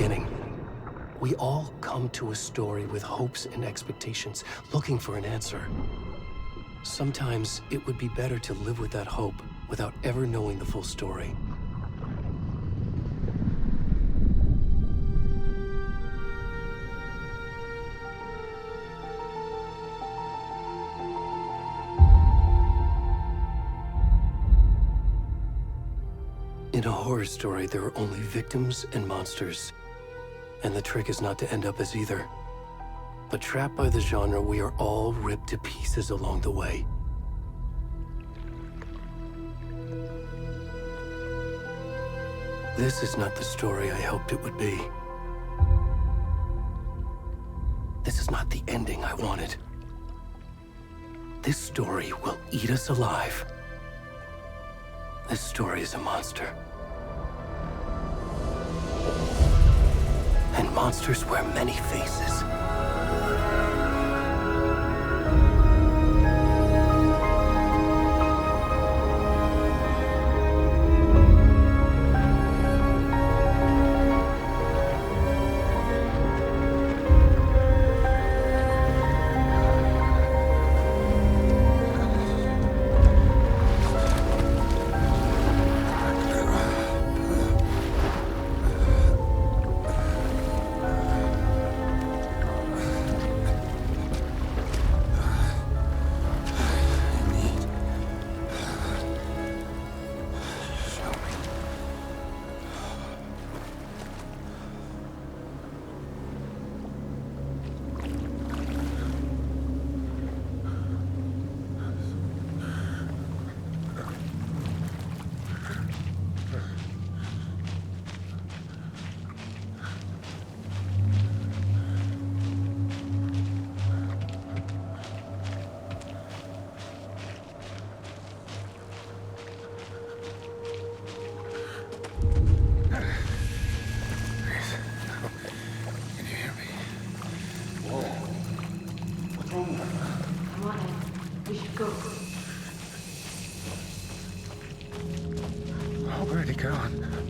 beginning. We all come to a story with hopes and expectations, looking for an answer. Sometimes it would be better to live with that hope without ever knowing the full story. In a horror story, there are only victims and monsters. And the trick is not to end up as either. But trapped by the genre, we are all ripped to pieces along the way. This is not the story I hoped it would be. This is not the ending I wanted. This story will eat us alive. This story is a monster. And monsters wear many faces. Where'd he gone?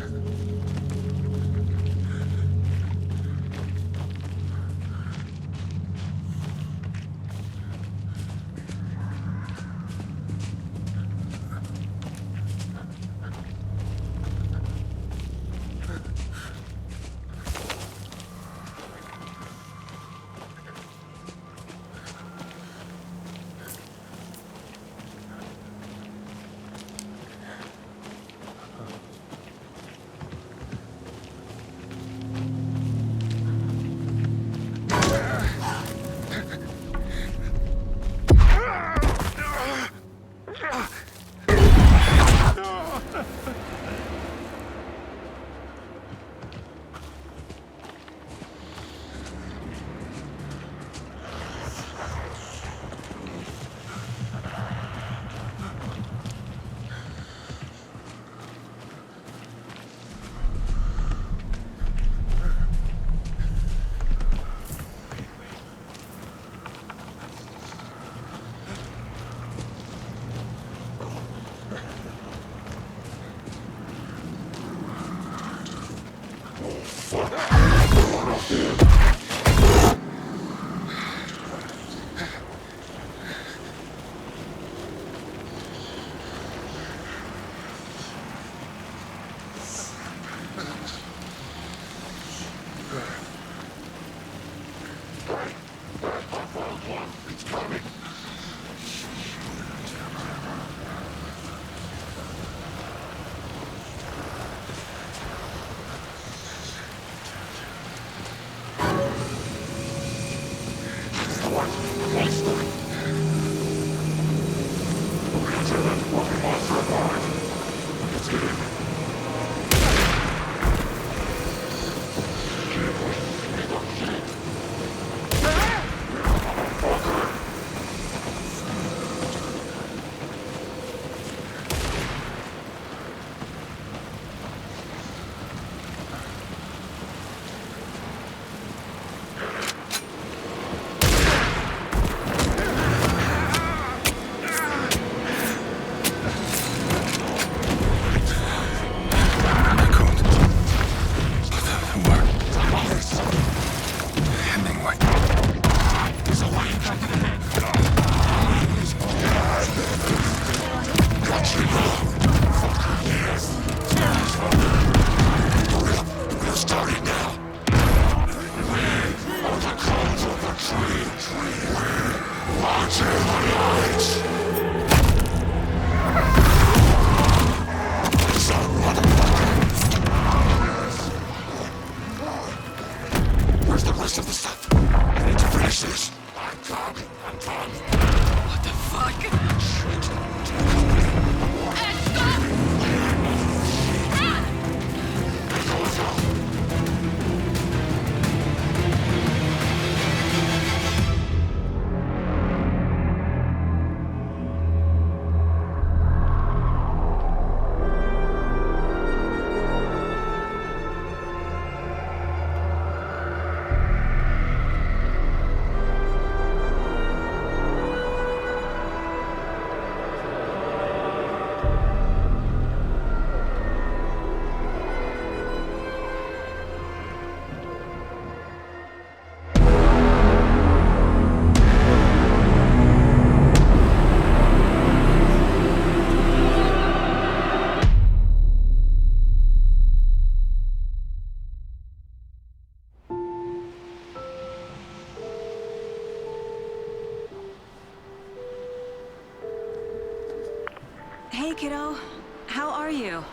Hello. How are you?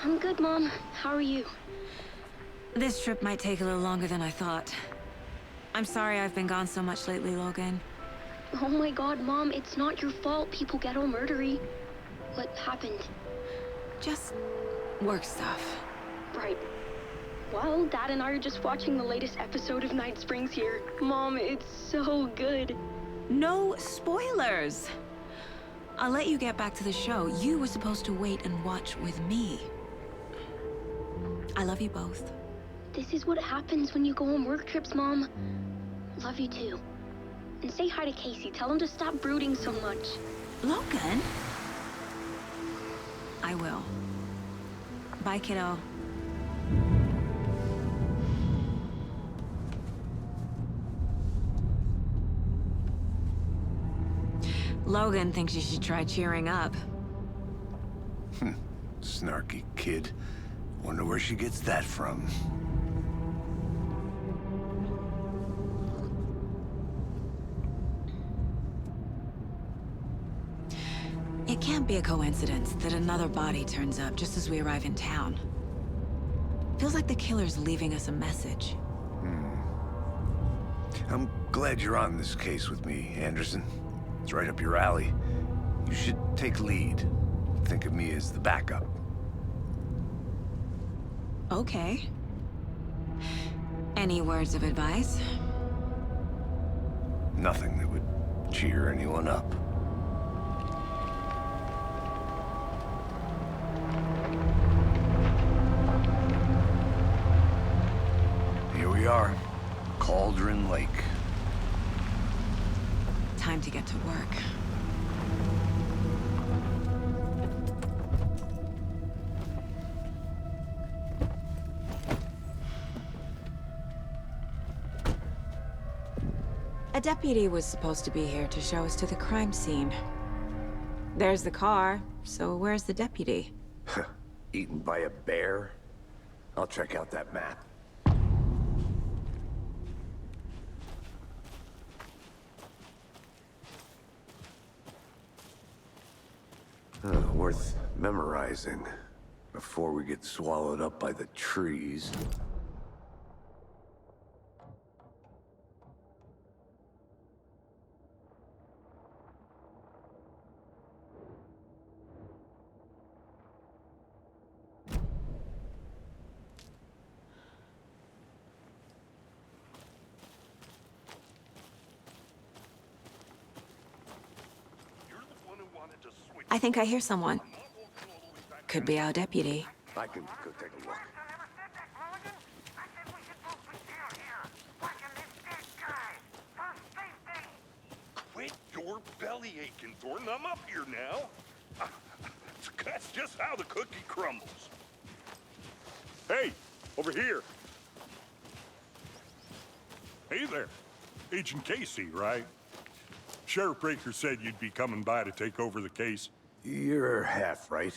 I'm good, Mom. How are you? This trip might take a little longer than I thought. I'm sorry I've been gone so much lately, Logan. Oh my god, Mom, it's not your fault people get all murdery. What happened? Just work stuff. Right. Well, Dad and I are just watching the latest episode of Night Springs here. Mom, it's so good. No spoilers! I'll let you get back to the show. You were supposed to wait and watch with me. I love you both. This is what happens when you go on work trips, Mom. Love you too. And say hi to Casey. Tell him to stop brooding so much. Logan? I will. Bye, kiddo. Logan thinks you should try cheering up. Snarky kid. Wonder where she gets that from. It can't be a coincidence that another body turns up just as we arrive in town. Feels like the killer's leaving us a message. I'm glad you're on this case with me, Anderson. It's right up your alley. You should take lead. Think of me as the backup. Okay. Any words of advice? Nothing that would cheer anyone up. Here we are. Cauldron Lake. Time to get to work. A deputy was supposed to be here to show us to the crime scene. There's the car, so where's the deputy? Eaten by a bear? I'll check out that map. Worth memorizing before we get swallowed up by the trees. I think I hear someone. Could be our deputy. I can go take a look. Quit your belly aching, Thornton. I'm up here now. That's just how the cookie crumbles. Hey, over here. Hey there. Agent Casey, right? Sheriff Breaker said you'd be coming by to take over the case. You're half right.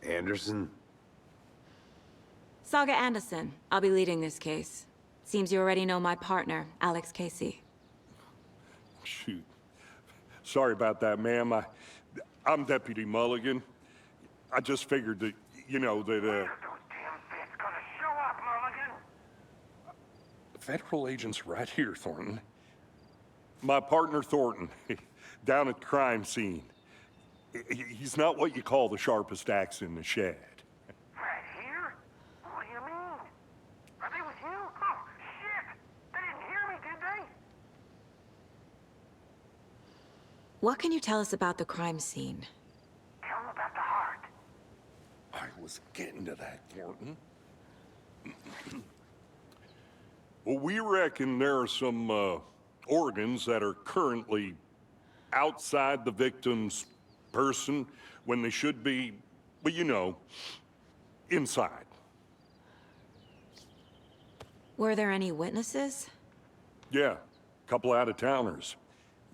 Anderson? Saga Anderson. I'll be leading this case. Seems you already know my partner, Alex Casey. Shoot. Sorry about that, ma'am. I'm Deputy Mulligan. I just figured that, you know, that, Those damn feds gonna show up, Mulligan? the federal agent's right here, Thornton. My partner, Thornton, down at the crime scene. He's not what you call the sharpest axe in the shed. Right here? What do you mean? Are they with you? Oh, shit! They didn't hear me, did they? What can you tell us about the crime scene? Tell them about the heart. I was getting to that, Thornton. Well, we reckon there are some, organs that are currently outside the victim's person when they should be, well, you know, inside. Were there any witnesses? Yeah, a couple out-of-towners.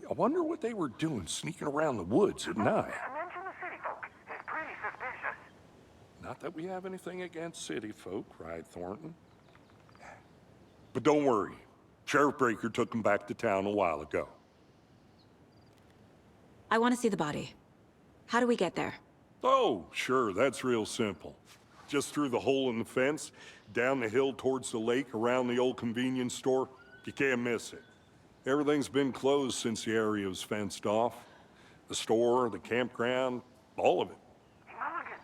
I wonder what they were doing sneaking around the woods at night. Mention the city folk. It's pretty suspicious. Not that we have anything against city folk, right, Thornton? But don't worry. Sheriff Breaker took them back to town a while ago. I want to see the body. How do we get there? Oh, sure, that's real simple. Just through the hole in the fence, down the hill towards the lake, around the old convenience store. You can't miss it. Everything's been closed since the area was fenced off. The store, the campground, all of it. Hey, Mulligan,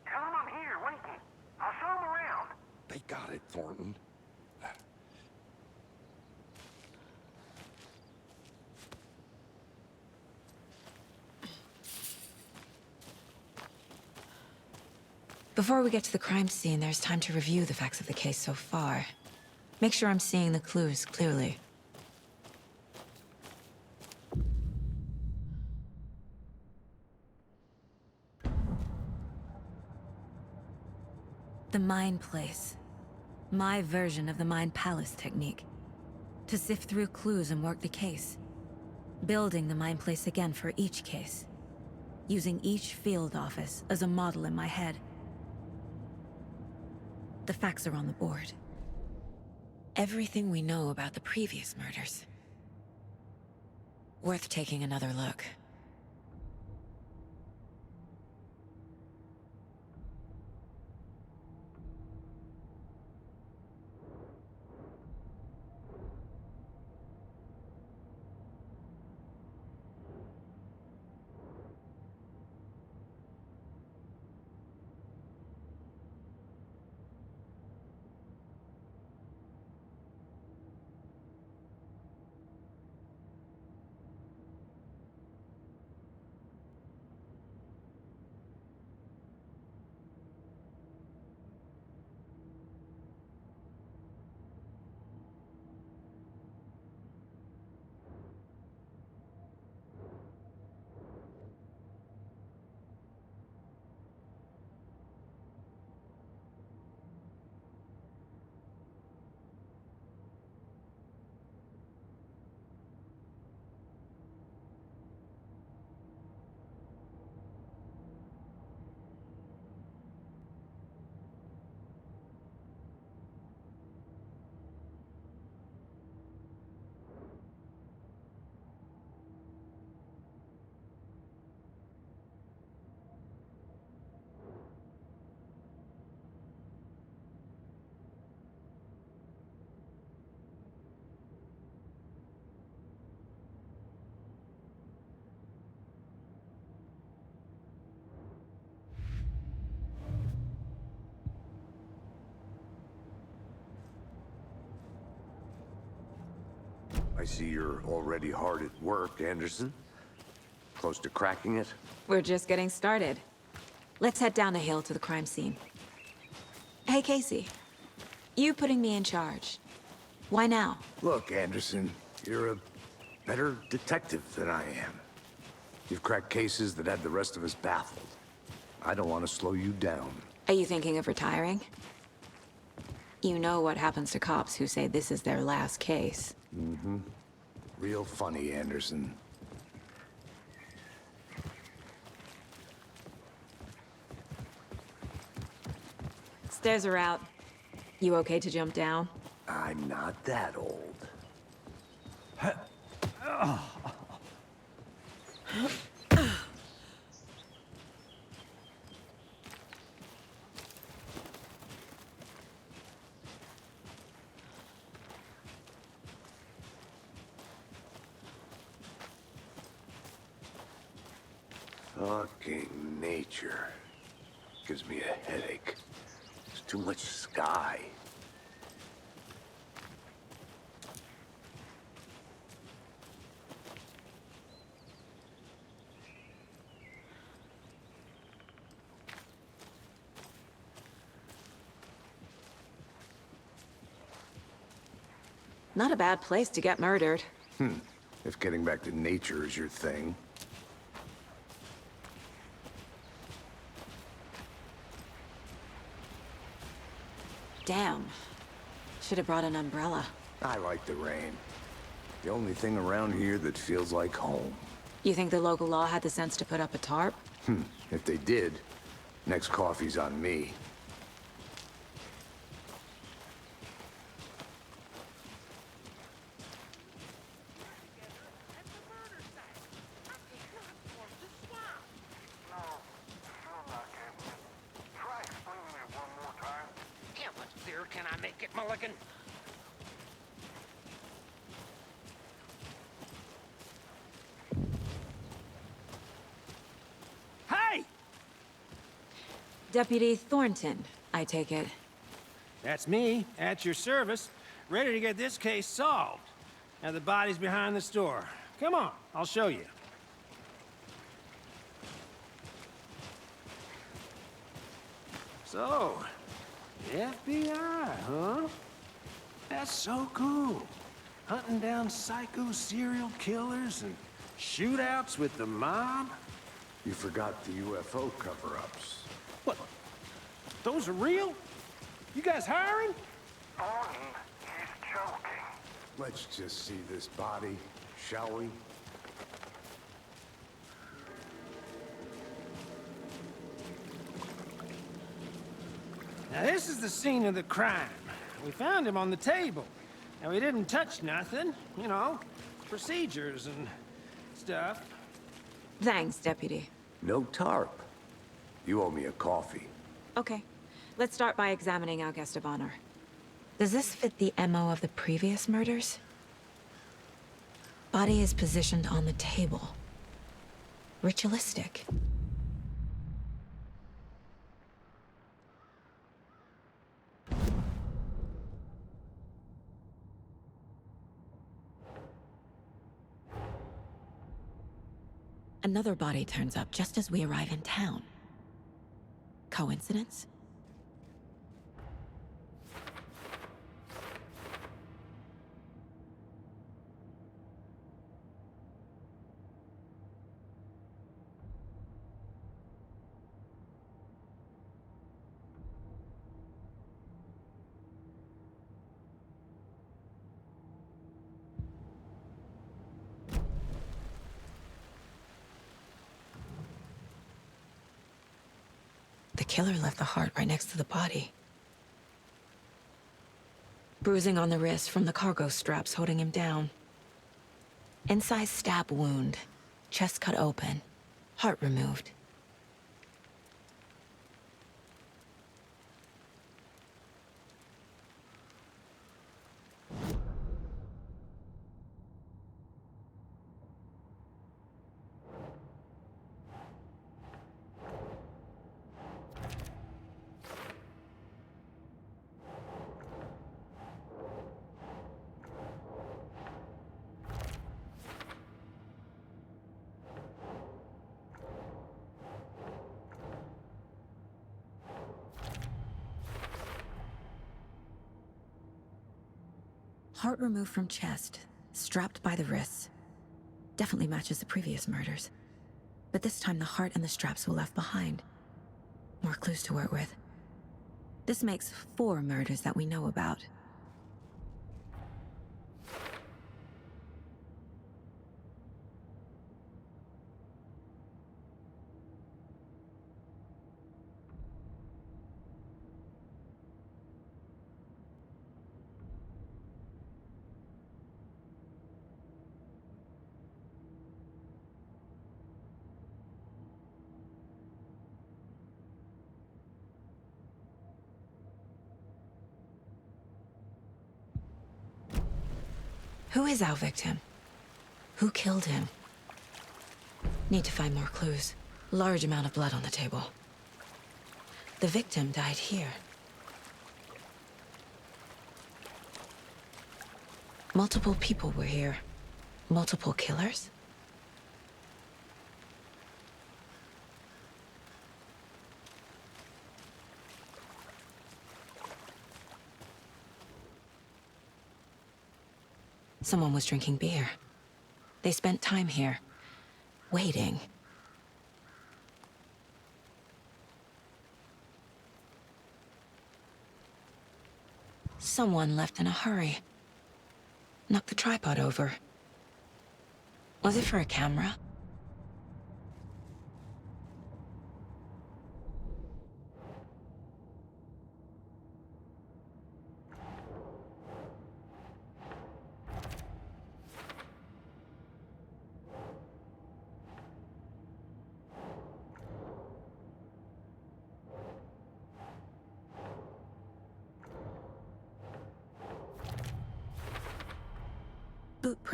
tell him I'm here, waiting. I'll show him around. They got it, Thornton. Before we get to the crime scene, there's time to review the facts of the case so far. Make sure I'm seeing the clues clearly. The Mind Place. My version of the Mind Palace technique. To sift through clues and work the case. Building the Mind Place again for each case. Using each field office as a model in my head. The facts are on the board. Everything we know about the previous murders. Worth taking another look. I see you're already hard at work, Anderson. Close to cracking it? We're just getting started. Let's head down the hill to the crime scene. Hey, Casey. You putting me in charge. Why now? Look, Anderson, you're a better detective than I am. You've cracked cases that had the rest of us baffled. I don't want to slow you down. Are you thinking of retiring? You know what happens to cops who say this is their last case. Mm-hmm. Real funny, Anderson. Stairs are out. You okay to jump down? I'm not that old. Fucking nature. Gives me a headache. There's too much sky. Not a bad place to get murdered. If getting back to nature is your thing. Damn. Should have brought an umbrella. I like the rain. The only thing around here that feels like home. You think the local law had the sense to put up a tarp? If they did, next coffee's on me. make it, Mulligan. Hey! Deputy Thornton, I take it. That's me, at your service, ready to get this case solved. Now the body's behind the store. Come on, I'll show you. So, the FBI, huh? That's so cool. Hunting down psycho serial killers and shootouts with the mob. You forgot the UFO cover-ups. What? Those are real? You guys hiring? Thornton, he's joking. Let's just see this body, shall we? Now this is the scene of the crime. We found him on the table. And we didn't touch nothing, you know, procedures and stuff. Thanks, Deputy. No tarp. You owe me a coffee. Okay, let's start by examining our guest of honor. Does this fit the MO of the previous murders? Body is positioned on the table. Ritualistic. Another body turns up just as we arrive in town. Coincidence? The killer left the heart right next to the body. Bruising on the wrist from the cargo straps holding him down. Incised stab wound. Chest cut open. Heart removed. Heart removed from chest, strapped by the wrists. Definitely matches the previous murders. But this time the heart and the straps were left behind. More clues to work with. This makes 4 murders that we know about. Who is our victim? Who killed him? Need to find more clues. Large amount of blood on the table. The victim died here. Multiple people were here. Multiple killers? Someone was drinking beer. They spent time here, waiting. Someone left in a hurry. Knocked the tripod over. Was it for a camera?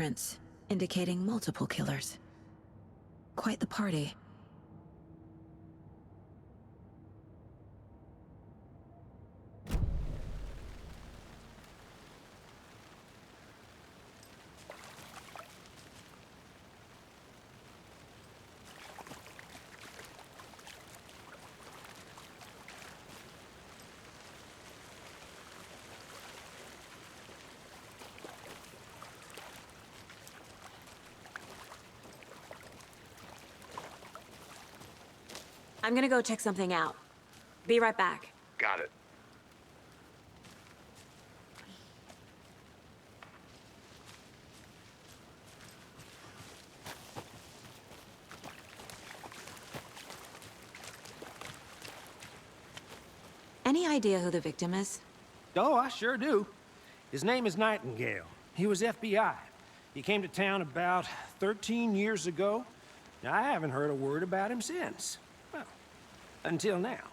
prints, indicating multiple killers. Quite the party. I'm gonna go check something out. Be right back. Got it. Any idea who the victim is? Oh, I sure do. His name is Nightingale. He was FBI. He came to town about 13 years ago. Now, I haven't heard a word about him since. Well, until now.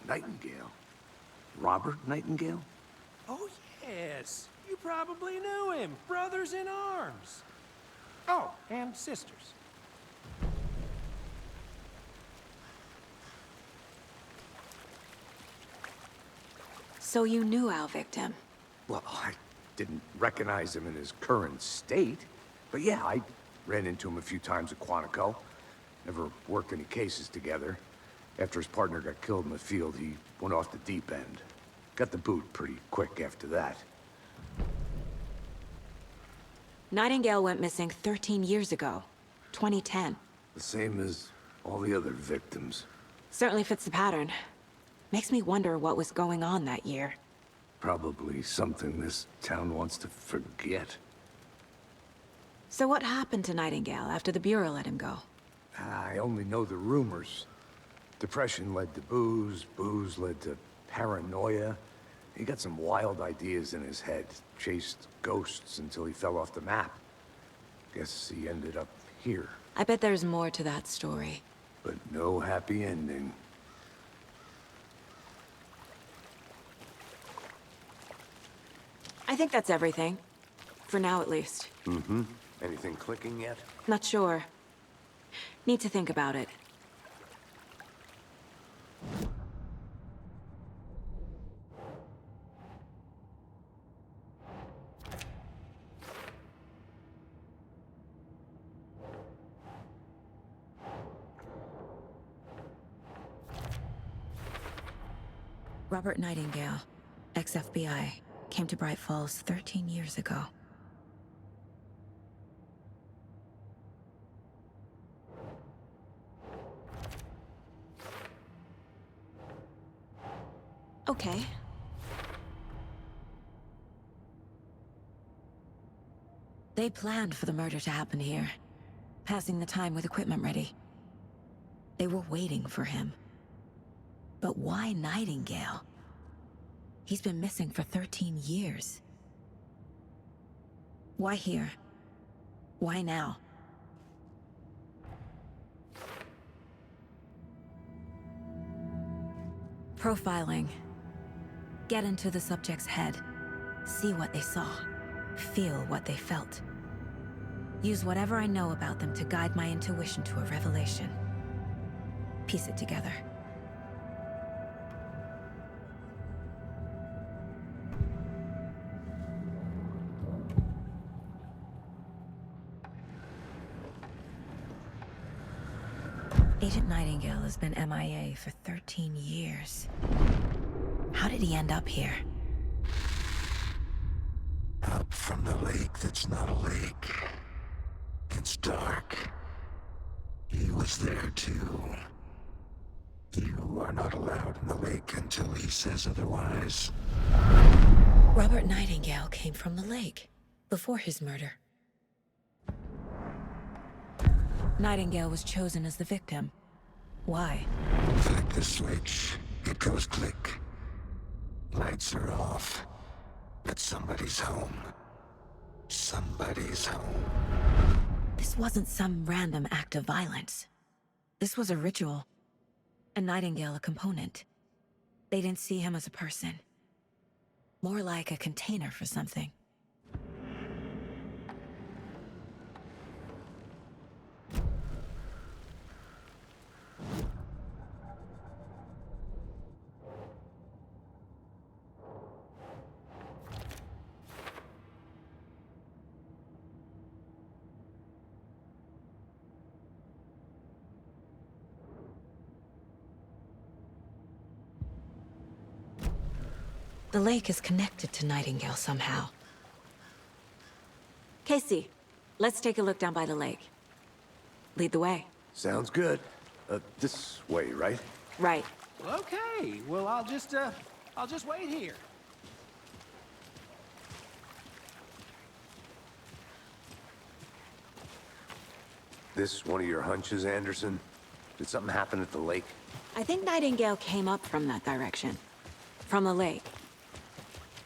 Nightingale? Robert Nightingale? Oh, yes. You probably knew him. Brothers in arms. Oh, and sisters. So you knew our victim. Well, I didn't recognize him in his current state. But yeah, I ran into him a few times at Quantico. Never worked any cases together. After his partner got killed in the field, he went off the deep end. Got the boot pretty quick after that. Nightingale went missing 13 years ago. 2010. The same as all the other victims. Certainly fits the pattern. Makes me wonder what was going on that year. Probably something this town wants to forget. So what happened to Nightingale after the Bureau let him go? I only know the rumors. Depression led to booze, booze led to paranoia. He got some wild ideas in his head, chased ghosts until he fell off the map. Guess he ended up here, I bet there's more to that story. but no happy ending. I think that's everything. For now, at least. Mm-hmm. Anything clicking yet? Not sure. Need to think about it. Robert Nightingale, ex-FBI, came to Bright Falls 13 years ago. Okay. They planned for the murder to happen here, passing the time with equipment ready. They were waiting for him. But why Nightingale? He's been missing for 13 years. Why here? Why now? Profiling. Get into the subject's head. See what they saw. Feel what they felt. Use whatever I know about them to guide my intuition to a revelation. Piece it together. Agent Nightingale has been MIA for 13 years. How did he end up here? Up from the lake that's not a lake. It's dark. He was there too. You are not allowed in the lake until he says otherwise. Robert Nightingale came from the lake, before his murder. Nightingale was chosen as the victim. Why? Flick the switch, it goes click. Lights are off, but somebody's home. Somebody's home. This wasn't some random act of violence. This was a ritual. And Nightingale a component. They didn't see him as a person. More like a container for something. The lake is connected to Nightingale somehow. Casey, let's take a look down by the lake. Lead the way. Sounds good. This way, right? Right. Okay, well, I'll just wait here. This one of your hunches, Anderson? Did something happen at the lake? I think Nightingale came up from that direction. From the lake.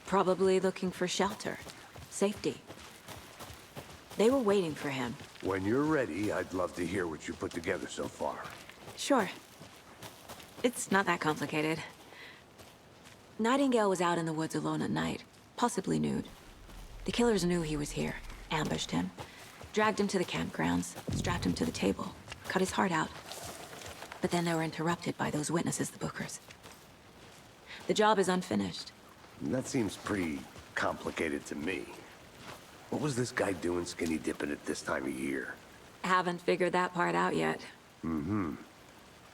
Probably looking for shelter. Safety. They were waiting for him. When you're ready, I'd love to hear what you put together so far. Sure. It's not that complicated. Nightingale was out in the woods alone at night, possibly nude. The killers knew he was here, ambushed him, dragged him to the campgrounds, strapped him to the table, cut his heart out. But then they were interrupted by those witnesses, the Bookers. The job is unfinished. That seems pretty complicated to me. What was this guy doing skinny dipping at this time of year? Haven't figured that part out yet.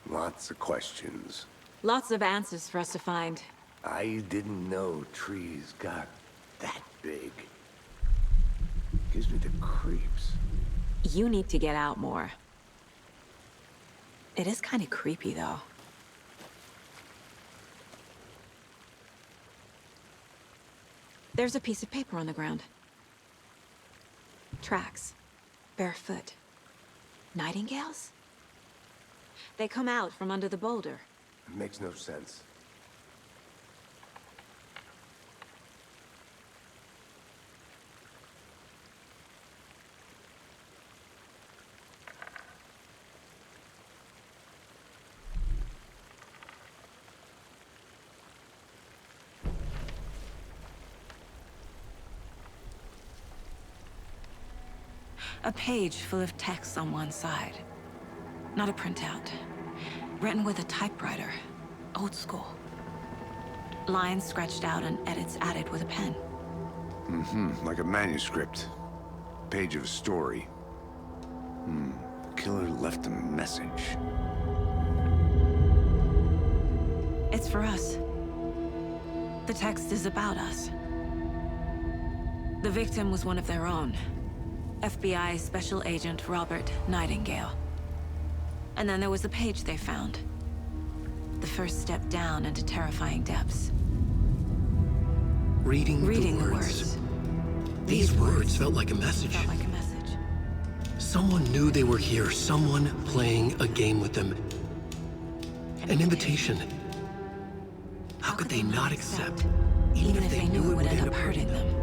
Lots of questions. Lots of answers for us to find. I didn't know trees got that big. Gives me the creeps. You need to get out more. It is kind of creepy, though. There's a piece of paper on the ground. Tracks. Barefoot. Nightingales? They come out from under the boulder. It makes no sense. A page full of text on one side. Not a printout. Written with a typewriter. Old school. Lines scratched out and edits added with a pen. Like a manuscript. Page of a story. Killer left a message. It's for us. The text is about us. The victim was one of their own. FBI Special Agent Robert Nightingale. And then there was the page they found. The first step down into terrifying depths. Reading the the words. These words felt like a message. Felt like a message. Someone knew they were here, someone playing a game with them. An invitation. How could they not accept, even if they knew it would end up hurting them?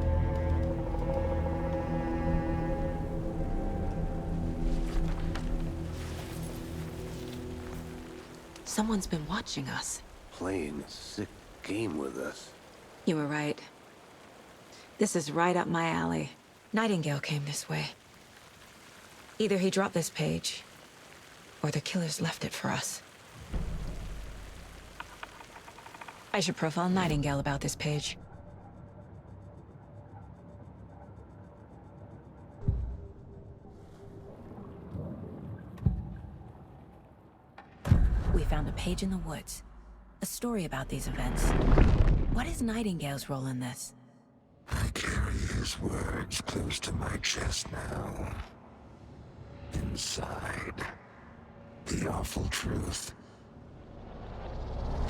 Someone's been watching us. Playing a sick game with us. You were right. This is right up my alley. Nightingale came this way. Either he dropped this page, or the killers left it for us. I should profile Nightingale about this page. We found a page in the woods. A story about these events. What is Nightingale's role in this? I carry his words close to my chest now. Inside, the awful truth.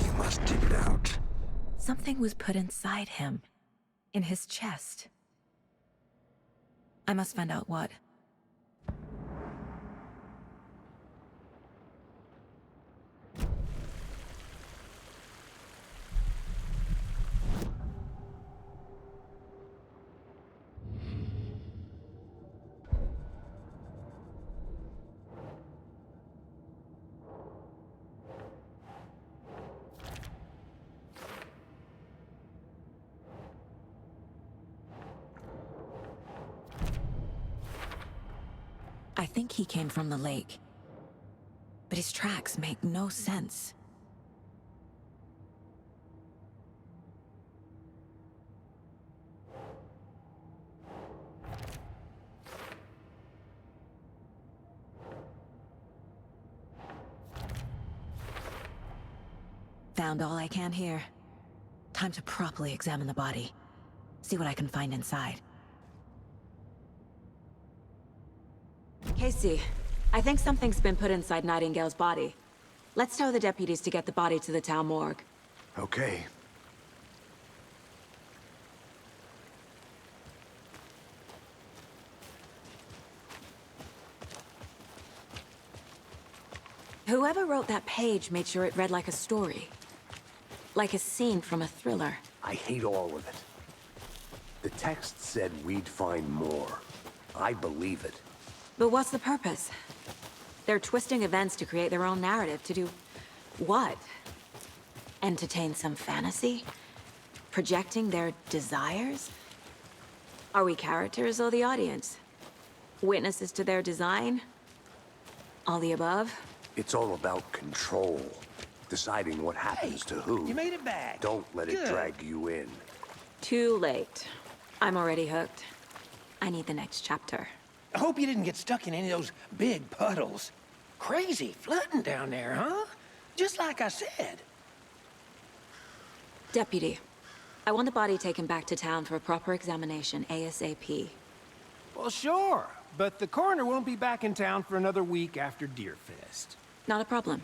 You must dig it out. Something was put inside him. In his chest. I must find out what. I think he came from the lake. But his tracks make no sense. Found all I can here. Time to properly examine the body. See what I can find inside. Casey, I think something's been put inside Nightingale's body. Let's tell the deputies to get the body to the town morgue. Okay. Whoever wrote that page made sure it read like a story. Like a scene from a thriller. I hate all of it. The text said we'd find more. I believe it. But what's the purpose? They're twisting events to create their own narrative. To do what? Entertain some fantasy? Projecting their desires? Are we characters or the audience? Witnesses to their design? All the above? It's all about control. Deciding what happens to who. You made it back. Don't let it Good. drag you in. Too late. I'm already hooked. I need the next chapter. I hope you didn't get stuck in any of those big puddles. Crazy flooding down there, huh? Just like I said. Deputy, I want the body taken back to town for a proper examination, ASAP. Well, sure. But the coroner won't be back in town for another week after Deerfest. Not a problem.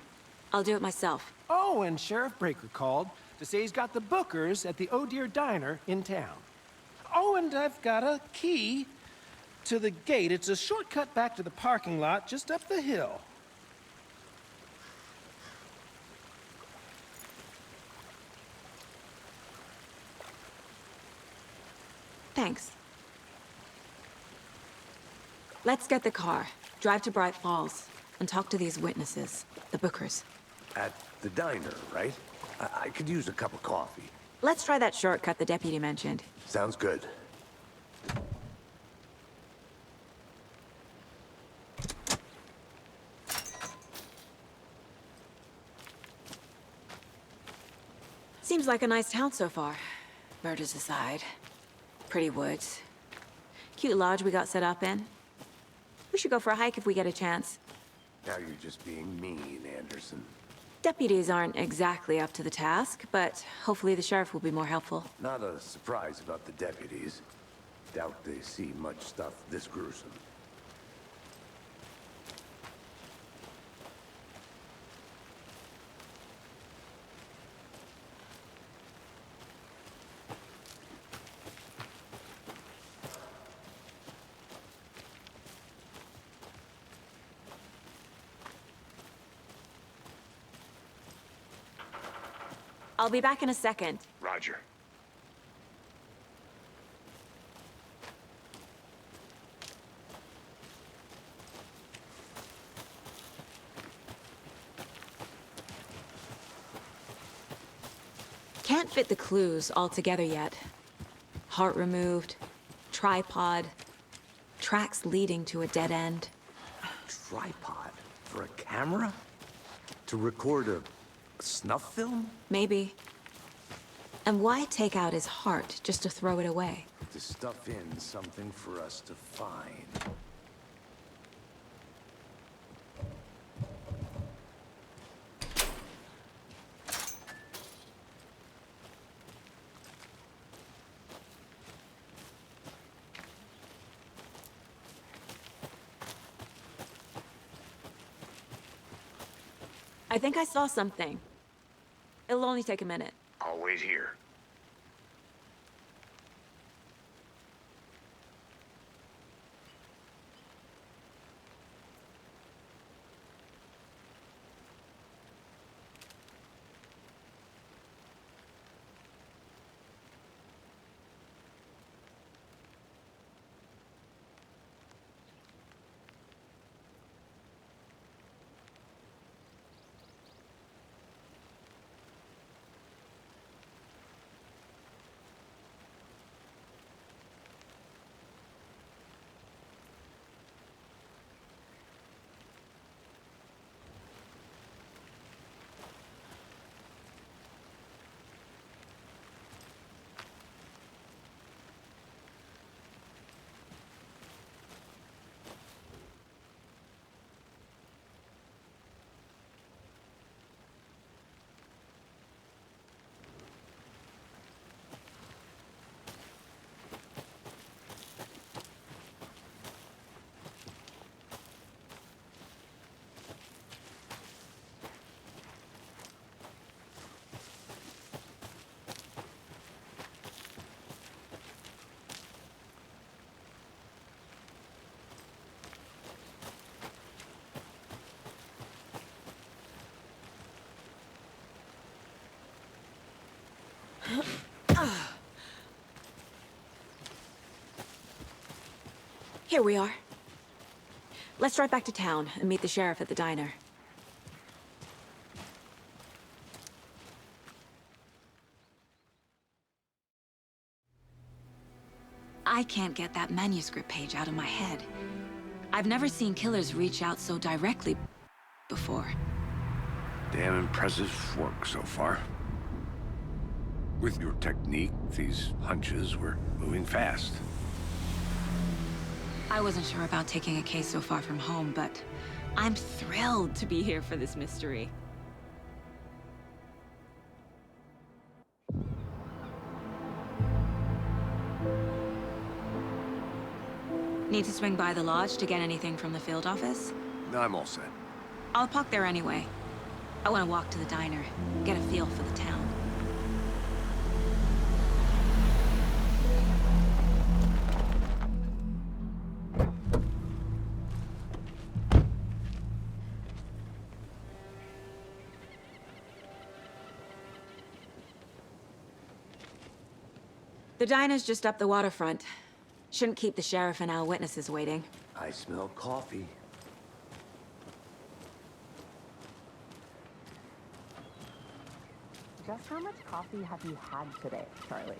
I'll do it myself. Oh, and Sheriff Breaker called to say he's got the bookers at the Oh Dear Diner in town. Oh, and I've got a key to the gate. It's a shortcut back to the parking lot just up the hill. Thanks. Let's get the car, drive to Bright Falls, and talk to these witnesses, the bookers. At the diner, right? I could use a cup of coffee. Let's try that shortcut the deputy mentioned. Sounds good. Seems like a nice town so far. Murders aside. Pretty woods. Cute lodge we got set up in. We should go for a hike if we get a chance. Now you're just being mean, Anderson. Deputies aren't exactly up to the task, but hopefully the sheriff will be more helpful. Not a surprise about the deputies. Doubt they see much stuff this gruesome. I'll be back in a second. Roger. Can't fit the clues all together yet. Heart removed, tripod, tracks leading to a dead end. Tripod? For a camera? To record a snuff film? Maybe. And why take out his heart just to throw it away? To stuff in something for us to find. I think I saw something. It'll only take a minute. I'll wait here. Here we are. Let's drive back to town and meet the sheriff at the diner. I can't get that manuscript page out of my head. I've never seen killers reach out so directly before. Damn impressive work so far. With your technique, these hunches were moving fast. I wasn't sure about taking a case so far from home, but I'm thrilled to be here for this mystery. Need to swing by the lodge to get anything from the field office? I'm all set. I'll park there anyway. I want to walk to the diner, get a feel for the town. The diner's just up the waterfront. Shouldn't keep the sheriff and our witnesses waiting. I smell coffee. Just how much coffee have you had today, Charlie?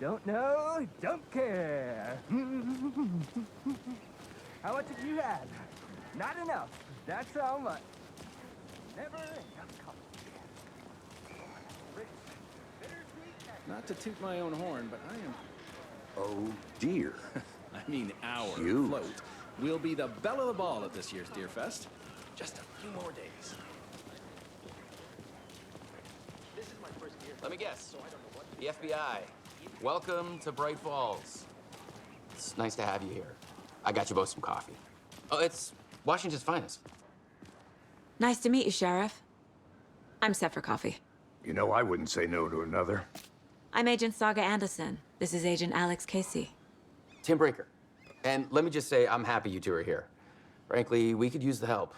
Don't know, don't care. How much have you had? Not enough. That's how much. Never enough coffee. Not to toot my own horn, but I am... Oh, dear. I mean, our Huge. float will be the belle of the ball at this year's Deer Fest. Just a few more days. Let me guess. The FBI. Welcome to Bright Falls. It's nice to have you here. I got you both some coffee. Oh, it's Washington's finest. Nice to meet you, Sheriff. I'm set for coffee. You know, I wouldn't say no to another. I'm Agent Saga Anderson. This is Agent Alex Casey. Tim Breaker. And let me just say, I'm happy you two are here. Frankly, we could use the help.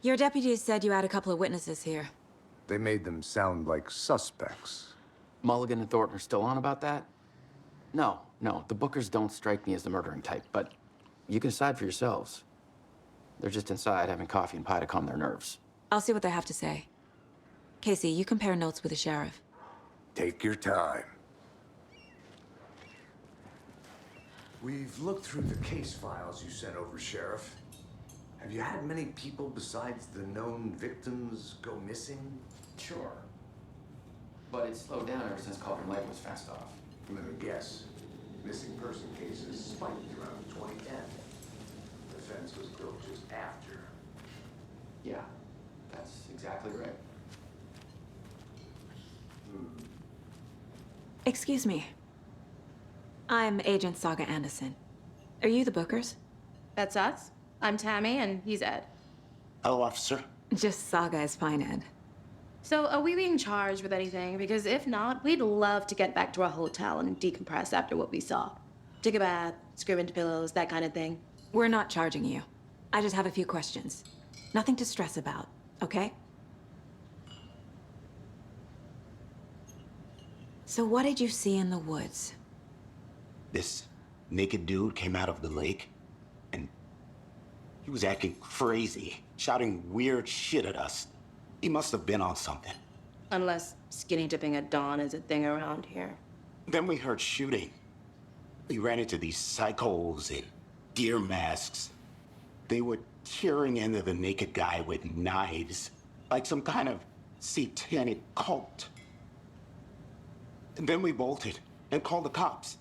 Your deputies said you had a couple of witnesses here. They made them sound like suspects. Mulligan and Thornton are still on about that? No, the Bookers don't strike me as the murdering type, but you can decide for yourselves. They're just inside having coffee and pie to calm their nerves. I'll see what they have to say. Casey, you compare notes with the sheriff. Take your time. We've looked through the case files you sent over, Sheriff. Have you had many people besides the known victims go missing? Sure. But it's slowed down ever since Culver Lake was fenced off. Let me guess. Missing person cases spiked around 2010. The fence was built just after. Yeah, that's exactly right. Excuse me. I'm Agent Saga Anderson. Are you the Bookers? That's us. I'm Tammy, and he's Ed. Hello, officer. Just Saga is fine, Ed. So, are we being charged with anything? Because if not, we'd love to get back to our hotel and decompress after what we saw. Take a bath, scream into pillows, that kind of thing. We're not charging you. I just have a few questions. Nothing to stress about, okay? So what did you see in the woods? This naked dude came out of the lake, and he was acting crazy, shouting weird shit at us. He must have been on something. Unless skinny dipping at dawn is a thing around here. Then we heard shooting. We ran into these psychos in deer masks. They were tearing into the naked guy with knives, like some kind of satanic cult. And then we bolted and called the cops.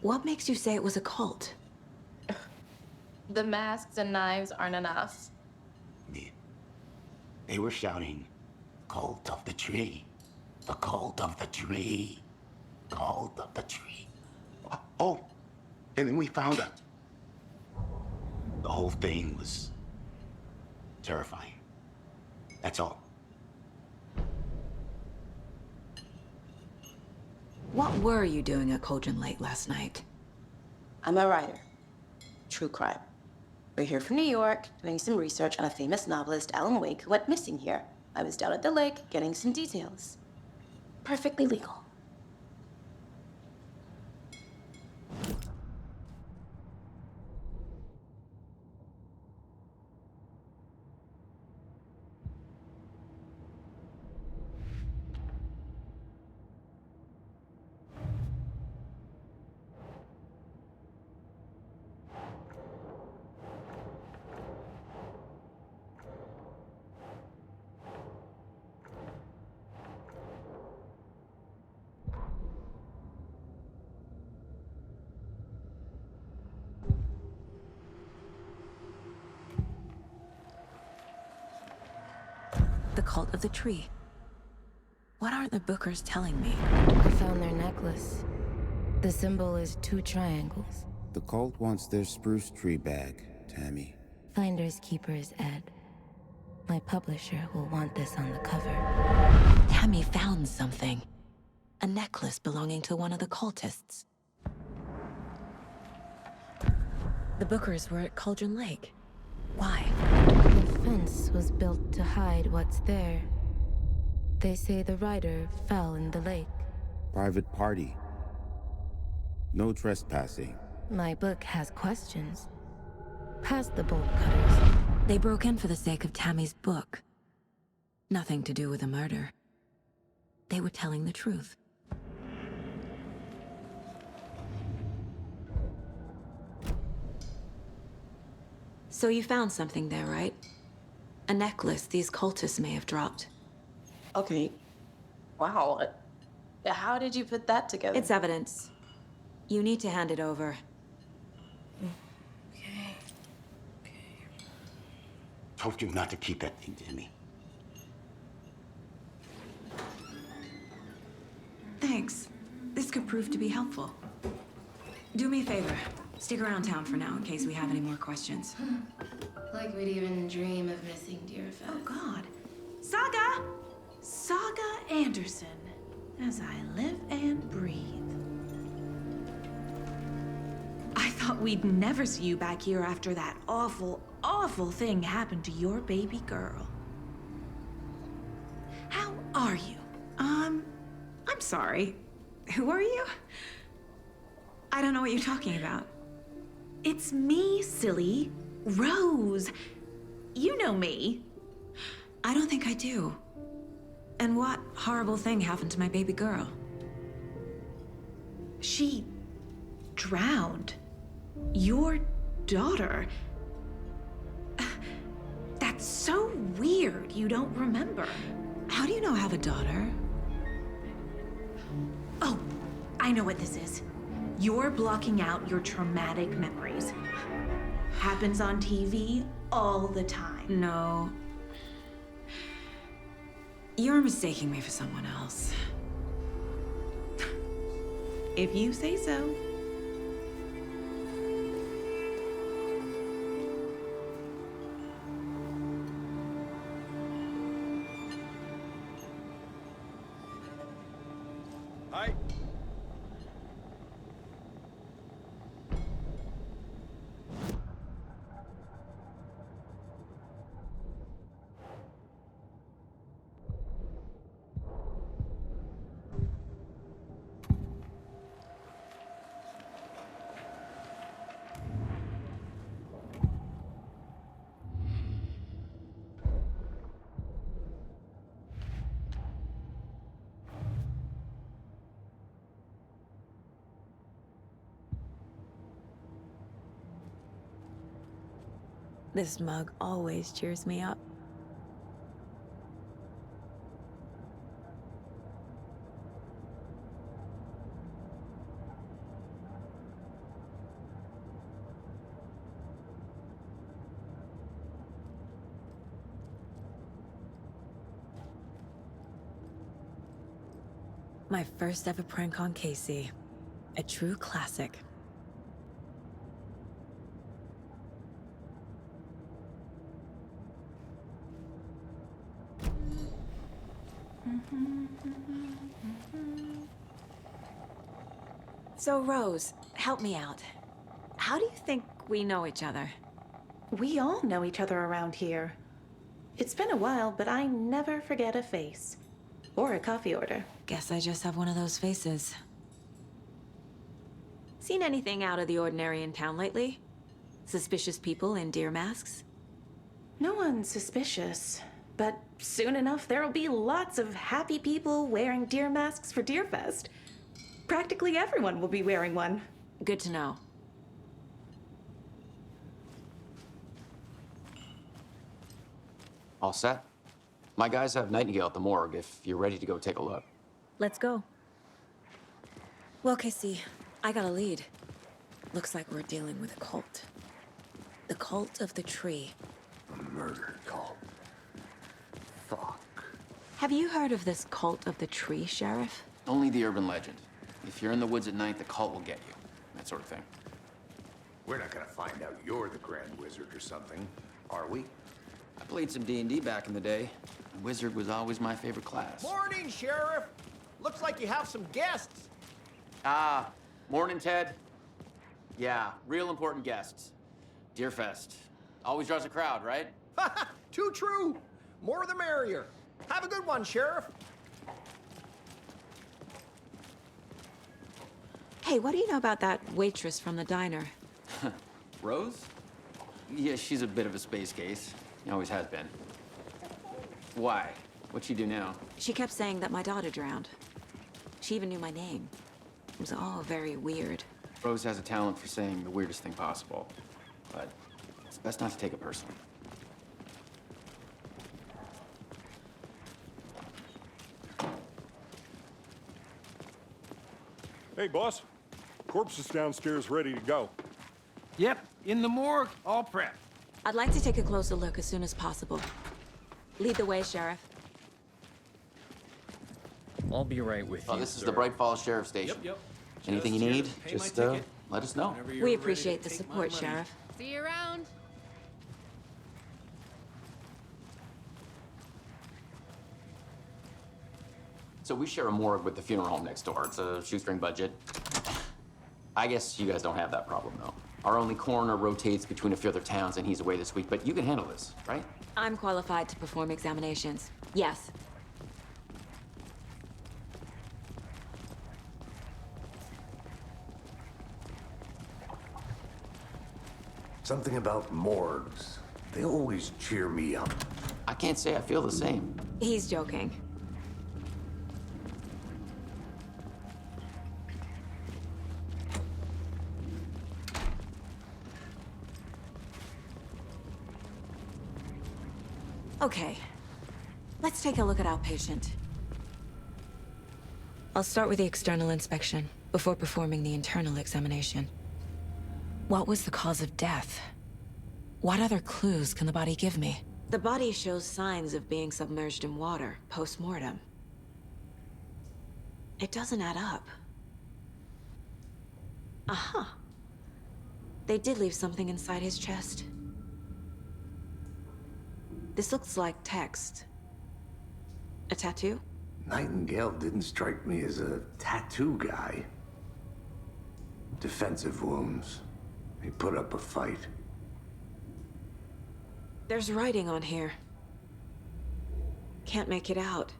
What makes you say it was a cult? The masks and knives aren't enough. They were shouting, "Cult of the tree, the cult of the tree, cult of the tree." Oh, and then we found it. The whole thing was terrifying. That's all. What were you doing at Cauldron Lake last night? I'm a writer. True crime. We're here from New York, doing some research on a famous novelist, Alan Wake, who went missing here. I was down at the lake, getting some details. Perfectly legal. The cult of the tree. What are the Bookers telling me? I found their necklace. The symbol is 2 triangles. The cult wants their spruce tree back, Tammy. Finders keepers, Ed. My publisher will want this on the cover. Tammy found something. A necklace belonging to one of the cultists. The Bookers were at Cauldron Lake. Why? The fence was built to hide what's there. They say the rider fell in the lake. Private party. No trespassing. My book has questions. Past the bolt cutters. They broke in for the sake of Tammy's book. Nothing to do with a murder. They were telling the truth. So you found something there, right? A necklace these cultists may have dropped. Okay. Wow. How did you put that together? It's evidence. You need to hand it over. Told you not to keep that thing, Tammy. Thanks. This could prove to be helpful. Do me a favor. Stick around town for now in case we have any more questions. Like we'd even dream of missing Deerfest. Oh, God. Saga! Saga Anderson. As I live and breathe. I thought we'd never see you back here after that awful, awful thing happened to your baby girl. How are you? I'm sorry. Who are you? I don't know what you're talking about. It's me, silly. Rose. You know me. I don't think I do. And what horrible thing happened to my baby girl? She drowned. Your daughter. That's so weird you don't remember. How do you know I have a daughter? Oh, I know what this is. You're blocking out your traumatic memories. Happens on TV all the time. No. You're mistaking me for someone else. If you say so. Hi. This mug always cheers me up. My first ever prank on Casey. A true classic. So, Rose, help me out. How do you think we know each other? We all know each other around here. It's been a while, but I never forget a face. Or a coffee order. Guess I just have one of those faces. Seen anything out of the ordinary in town lately? Suspicious people in deer masks? No one's suspicious. But soon enough, there'll be lots of happy people wearing deer masks for Deerfest. Practically everyone will be wearing one. Good to know. All set? My guys have Nightingale at the morgue if you're ready to go take a look. Let's go. Well, Casey, I got a lead. Looks like we're dealing with a cult. The cult of the tree. A murder cult. Fuck. Have you heard of this cult of the tree, Sheriff? Only the urban legend. If you're in the woods at night, the cult will get you. That sort of thing. We're not gonna find out you're the Grand Wizard or something, are we? I played some D&D back in the day. And Wizard was always my favorite class. Morning, Sheriff. Looks like you have some guests. Ah, morning, Ted. Yeah, real important guests. Deerfest. Always draws a crowd, right? Too true. More the merrier. Have a good one, Sheriff. Hey, what do you know about that waitress from the diner? Rose? Yeah, she's a bit of a space case. Always has been. Why? What'd she do now? She kept saying that my daughter drowned. She even knew my name. It was all very weird. Rose has a talent for saying the weirdest thing possible. But it's best not to take it personally. Hey, boss. Corpse is downstairs ready to go. Yep, in the morgue, all prepped. I'd like to take a closer look as soon as possible. Lead the way, Sheriff. I'll be right with you, This is sir. the Bright Falls Sheriff Station. Yep. Anything you Just here need, to pay just my ticket. let us know. Whenever you're We ready appreciate to the take my support, money. Sheriff. See you around. So we share a morgue with the funeral home next door. It's a shoestring budget. I guess you guys don't have that problem, though. Our only coroner rotates between a few other towns, and he's away this week, but you can handle this, right? I'm qualified to perform examinations. Yes. Something about morgues. They always cheer me up. I can't say I feel the same. He's joking. Okay, let's take a look at our patient. I'll start with the external inspection before performing the internal examination. What was the cause of death? What other clues can the body give me? The body shows signs of being submerged in water post-mortem. It doesn't add up. Aha. They did leave something inside his chest. This looks like text. A tattoo? Nightingale didn't strike me as a tattoo guy. Defensive wounds. He put up a fight. There's writing on here. Can't make it out.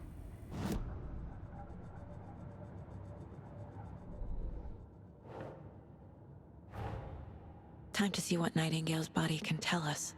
Time to see what Nightingale's body can tell us.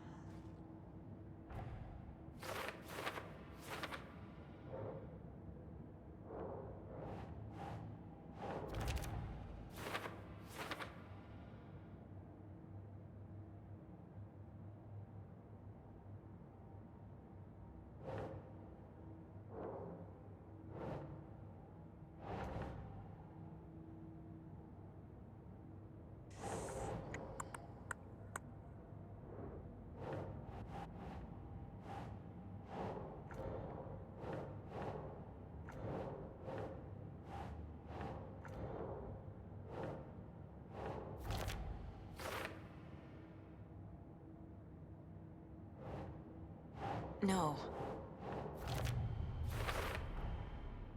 No.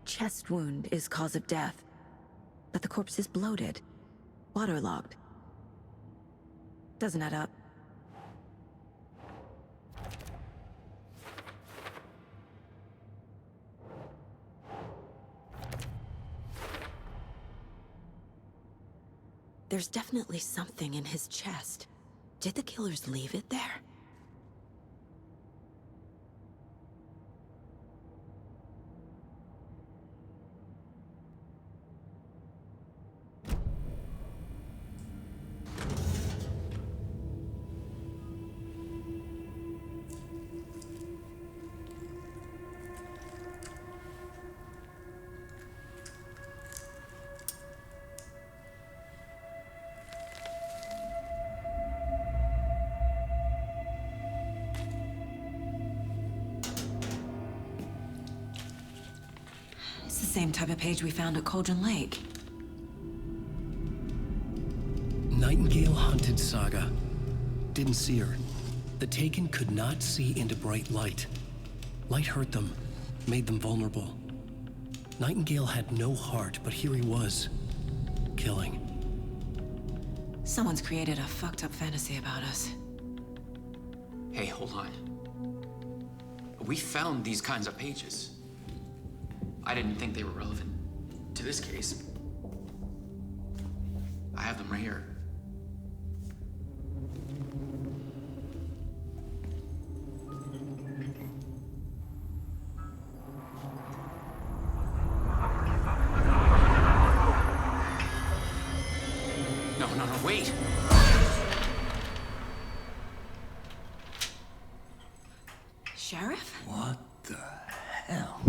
Chest wound is cause of death, but the corpse is bloated, waterlogged. Doesn't add up. There's definitely something in his chest. Did the killers leave it there? It's the same type of page we found at Cauldron Lake. Nightingale hunted Saga. Didn't see her. The Taken could not see into bright light. Light hurt them, made them vulnerable. Nightingale had no heart, but here he was, killing. Someone's created a fucked up fantasy about us. Hey, hold on. We found these kinds of pages. I didn't think they were relevant to this case. I have them right here. No, wait! Sheriff? What the hell?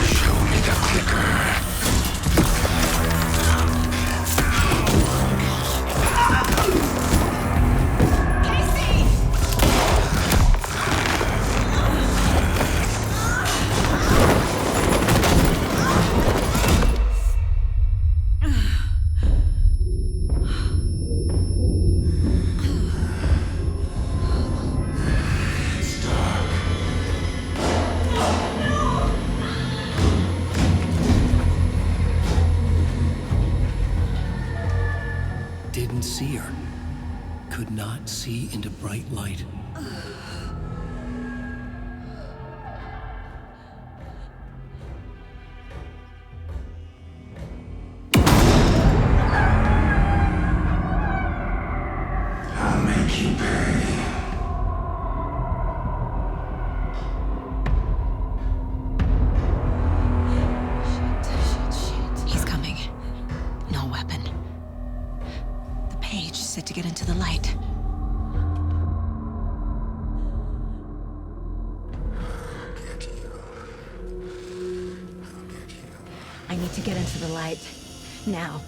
Show me the clicker. Didn't see her. Could not see into bright light. I'll make you pay. Shit. He's coming. No weapon. The page said to get into the light. I need to get into the light. Now.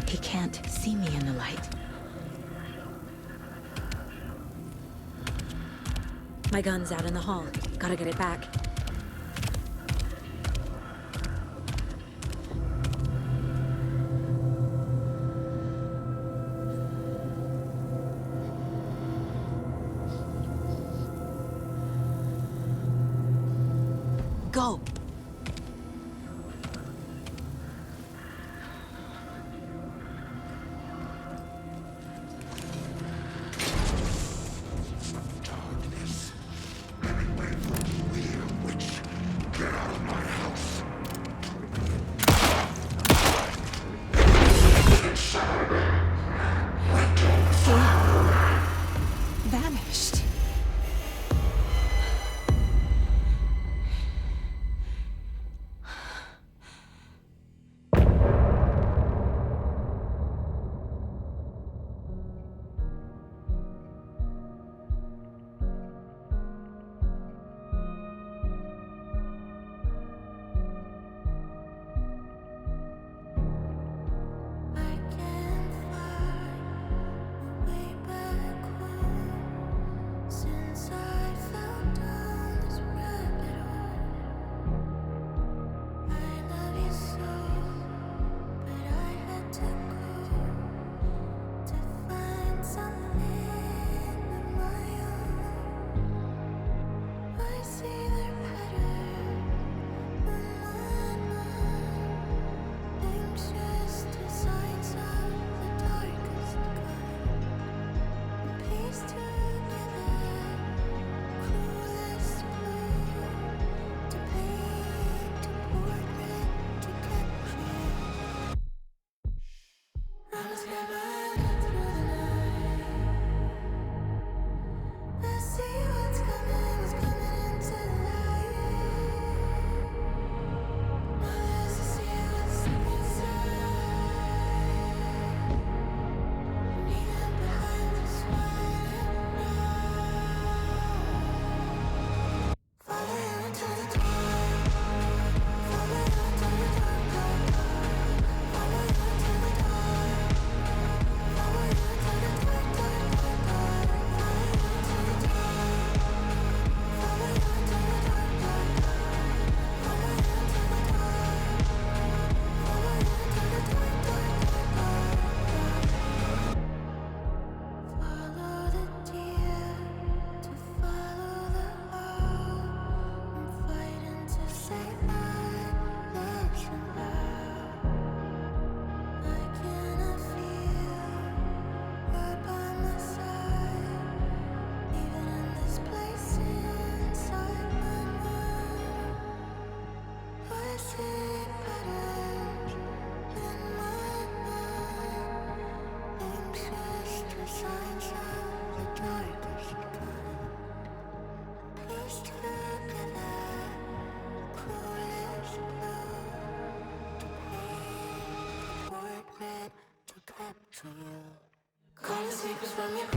He can't see me in the light. My gun's out in the hall. Gotta get it back. Go! Get out of my house. Vanished. Call the secrets from your